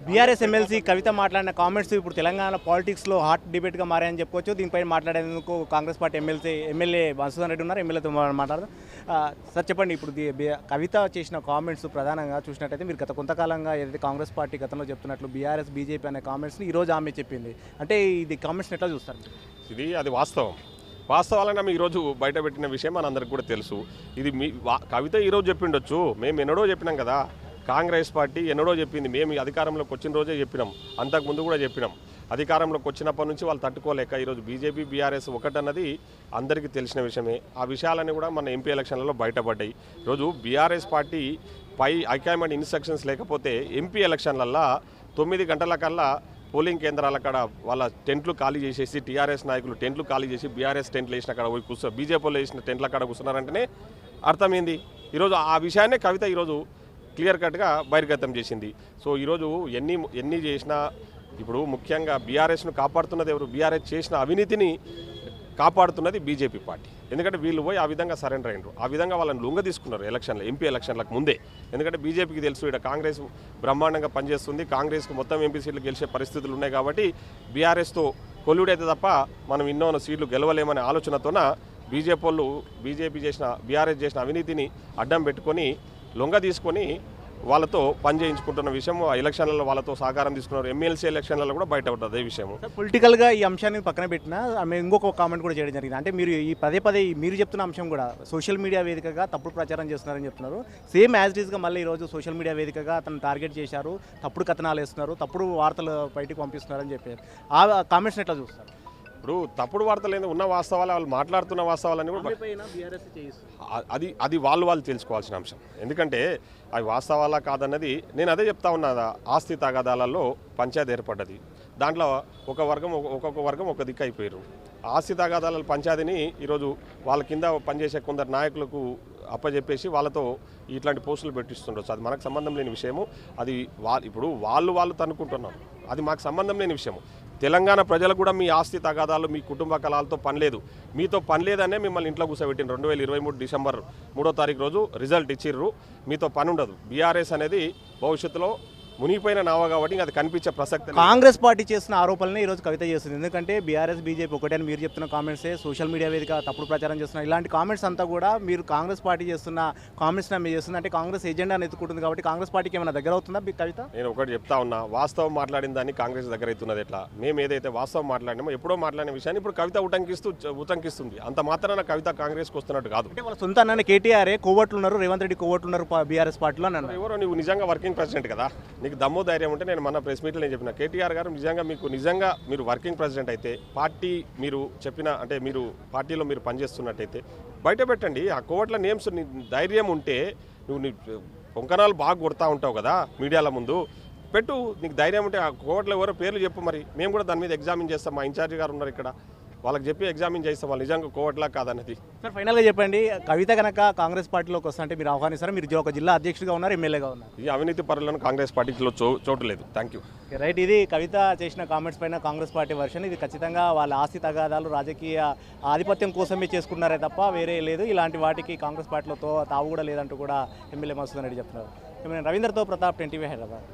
BRS MLC కవిత మాట్లాడిన comments ఇప్పుడు తెలంగాణ పాలిటిక్స్లో హాట్ డిబేట్గా మారాయని చెప్పుకోవచ్చు. దీనిపై మాట్లాడేందుకు కాంగ్రెస్ పార్టీ ఎమ్మెల్యే మధుసూదన్ రెడ్డి ఉన్నారు. ఎమ్మెల్యేతో మాట్లాడదాం. సార్ చెప్పండి, ఇప్పుడు కవిత చేసిన కామెంట్స్ ప్రధానంగా చూసినట్టయితే మీరు గత కొంతకాలంగా ఏదైతే కాంగ్రెస్ పార్టీ గతంలో చెప్తున్నట్లు బీఆర్ఎస్ బీజేపీ అనే కామెంట్స్ని ఈరోజు ఆమె చెప్పింది. అంటే ఇది కామెంట్స్ని ఎట్లా చూస్తారు? అది వాస్తవాలను ఆమె ఈరోజు బయట పెట్టిన విషయం మనందరికి కూడా తెలుసు. ఇది కవిత ఈరోజు చెప్పిండొచ్చు, మేము ఎన్నడో చెప్పినాం కదా. కాంగ్రెస్ పార్టీ ఎన్నడో చెప్పింది, మేము అధికారంలోకి వచ్చిన రోజే చెప్పినాం, అంతకుముందు కూడా చెప్పినాం. అధికారంలోకి వచ్చినప్పటి నుంచి వాళ్ళు తట్టుకోలేక ఈరోజు బీజేపీ బీఆర్ఎస్ ఒకటన్నది అందరికీ తెలిసిన విషయమే. ఆ విషయాలన్నీ కూడా మన ఎంపీ ఎలక్షన్లలో బయటపడ్డాయి. ఈరోజు బీఆర్ఎస్ పార్టీ పై హైకమాండ్ ఇన్స్ట్రక్షన్స్ లేకపోతే ఎంపీ ఎలక్షన్లల్లో 9 గంటల కల్లా పోలింగ్ కేంద్రాల కాడ వాళ్ళ టెంట్లు ఖాళీ చేసేసి, టీఆర్ఎస్ నాయకులు టెంట్లు ఖాళీ చేసి బీఆర్ఎస్ టెంట్లు వేసిన కాడ పోయి బీజేపీలో వేసిన టెంట్ల కాడ కూర్చున్నారంటేనే అర్థమైంది. ఈరోజు ఆ విషయాన్నే కవిత ఈరోజు క్లియర్ కట్గా బహిర్గతం చేసింది. సో ఈరోజు ఎన్ని చేసినా ఇప్పుడు ముఖ్యంగా బీఆర్ఎస్ను కాపాడుతున్నది ఎవరు? బీఆర్ఎస్ చేసిన అవినీతిని కాపాడుతున్నది బీజేపీ పార్టీ. ఎందుకంటే వీళ్ళు పోయి ఆ విధంగా సరెండర్ అయినరు, ఆ విధంగా వాళ్ళని లొంగ తీసుకున్నారు ఎంపీ ఎలక్షన్లకు ముందే. ఎందుకంటే బీజేపీకి తెలుసు ఇక్కడ కాంగ్రెస్ బ్రహ్మాండంగా పనిచేస్తుంది, కాంగ్రెస్కు మొత్తం ఎంపీ సీట్లు గెలిచే పరిస్థితులు ఉన్నాయి కాబట్టి బీఆర్ఎస్తో కొల్లుడైతే తప్ప మనం ఎన్నో సీట్లు గెలవలేమనే ఆలోచనతోన బీఆర్ఎస్ చేసిన అవినీతిని అడ్డం పెట్టుకొని లొంగ తీసుకొని వాళ్ళతో పని చేయించుకుంటున్న విషయం ఎలక్షన్లలో వాళ్ళతో సహకారం తీసుకున్నారు. ఎమ్మెల్సీ ఎలక్షన్లలో కూడా బయటపడ్డది అదే విషయం. పొలిటికల్గా ఈ అంశాన్ని పక్కన పెట్టినా ఆమె ఇంకొక కామెంట్ కూడా చేయడం జరిగింది. అంటే మీరు ఈ పదే మీరు చెప్తున్న అంశం కూడా సోషల్ మీడియా వేదికగా తప్పుడు ప్రచారం చేస్తున్నారని చెప్తున్నారు. సేమ్ యాజ్ ఇట్ ఈస్గా మళ్ళీ ఈరోజు సోషల్ మీడియా వేదికగా అతను టార్గెట్ చేశారు, తప్పుడు కథనాలు వేస్తున్నారు, తప్పుడు వార్తలు బయటకు పంపిస్తున్నారని చెప్పారు. ఆ కామెంట్స్ని ఎట్లా చూస్తారు? ఇప్పుడు తప్పుడు వార్తలు ఏంది, ఉన్న వాస్తవాలు వాళ్ళు మాట్లాడుతున్న వాస్తవాలన్నీ కూడా అది వాళ్ళు తెలుసుకోవాల్సిన అంశం. ఎందుకంటే అవి వాస్తవాలా కాదన్నది నేను అదే చెప్తా ఉన్నదా. ఆస్తి తగాదాలలో పంచాయతీ ఏర్పడ్డది, దాంట్లో ఒక్కొక్క వర్గం ఒక దిక్కు అయిపోయారు. ఆస్తి తగాదాల పంచాయతీని ఈరోజు వాళ్ళ కింద పనిచేసే కొందరు నాయకులకు అప్పచెప్పేసి వాళ్ళతో ఇట్లాంటి పోస్టులు పెట్టిస్తుండొచ్చు. అది మనకు సంబంధం లేని విషయము. అది ఇప్పుడు వాళ్ళు తనుకుంటున్నారు, అది మాకు సంబంధం లేని విషయము. తెలంగాణ ప్రజలకు కూడా మీ ఆస్తి తగాదాలు, మీ కుటుంబ కళాలతో పని లేదు. మీతో పని లేదనే మిమ్మల్ని ఇంట్లో కూర్చోబెట్టిన 2023 డిసెంబర్ 3వ తారీఖు రోజు రిజల్ట్ ఇచ్చిర్రు. మీతో పని ఉండదు. బీఆర్ఎస్ అనేది భవిష్యత్తులో మునిగిపోయిన నావ కాబట్టి అది కనిపించే ప్రసక్తి. కాంగ్రెస్ పార్టీ చేస్తున్న ఆరోపణలనే ఈరోజు కవిత చేస్తుంది. ఎందుకంటే బీఆర్ఎస్ బీజేపీ ఒకటే అని మీరు చెప్తున్న కామెంట్సే సోషల్ మీడియా వేదిక తప్పుడు ప్రచారం చేస్తున్నారు. ఇలాంటి కామెంట్స్ అంతా కూడా మీరు కాంగ్రెస్ పార్టీ చేస్తున్న కామెంట్స్ని మీరు చేస్తుంది. అంటే కాంగ్రెస్ ఎజెండాను ఎత్తుకుంటుంది కాబట్టి కాంగ్రెస్ పార్టీకి ఏమైనా దగ్గర అవుతుందా కవిత? నేను ఒకటి చెప్తా ఉన్నా, వాస్తవం మాట్లాడిన దాన్ని కాంగ్రెస్ దగ్గర అవుతున్నది ఎట్లా? మేము ఏదైతే వాస్తవం మాట్లాడినామో ఎప్పుడో మాట్లాడిన విషయాన్ని ఇప్పుడు కవిత ఉటంకిస్తుంది. అంత మాత్రాన కవిత కాంగ్రెస్కి వస్తున్నట్టు కాదు. అంటే వాళ్ళ సొంత అన్న కేటీఆర్ కోవట్లు ఉన్నారు, రేవంత్ రెడ్డి కోవట్లు ఉన్నారు బీఆర్ఎస్ పార్టీలో అన్నారు. ఎవరో నువ్వు నిజంగా వర్కింగ్ ప్రెసిడెంట్ కదా, నీకు దమ్ము ధైర్యం ఉంటే నేను మన ప్రెస్ మీట్లో నేను చెప్పిన కేటీఆర్ గారు నిజంగా మీరు వర్కింగ్ ప్రెసిడెంట్ అయితే పార్టీ మీరు చెప్పిన అంటే మీరు పార్టీలో మీరు పనిచేస్తున్నట్టయితే బయట పెట్టండి ఆ కోవట్ల నేమ్స్. ధైర్యం ఉంటే నువ్వు పొంకనాలు బాగా కొడతా ఉంటావు కదా మీడియాల ముందు, పెట్టు. నీకు ధైర్యం ఉంటే ఆ కోవట్లో ఎవరో పేర్లు చెప్పు, మరి మేము కూడా దాని మీద ఎగ్జామిన్ చేస్తాం. మా ఇన్ఛార్జి గారు ఉన్నారు ఇక్కడ, వాళ్ళకి చెప్పి ఎగ్జామిన్ చేస్తాం వాళ్ళు నిజంగా కోవట్లా కాదన్నది. సార్ ఫైనల్గా చెప్పండి, కవిత కనుక కాంగ్రెస్ పార్టీలోకి వస్తుంటే మీరు ఆహ్వానిస్తారు? మీరు ఒక జిల్లా అధ్యక్షుడిగా ఉన్నారు, ఎమ్మెల్యేగా ఉన్నారు. ఈ అవినీతి పరులను కాంగ్రెస్ పార్టీలో చోటు లేదు. Thank you. రైట్, ఇది కవిత చేసిన కామెంట్స్ పైన కాంగ్రెస్ పార్టీ వర్షన్. ఇది ఖచ్చితంగా వాళ్ళ ఆస్తి తగాదాలు రాజకీయ ఆధిపత్యం కోసమే చేసుకున్నారే తప్ప వేరే లేదు. ఇలాంటి వాటికి కాంగ్రెస్ పార్టీలో తావు కూడా లేదంటూ కూడా ఎమ్మెల్యే మధుసూదన్ రెడ్డి చెప్తున్నారు. రవీంద్రతో ప్రతాప్, 10 టీవీ, హైదరాబాద్.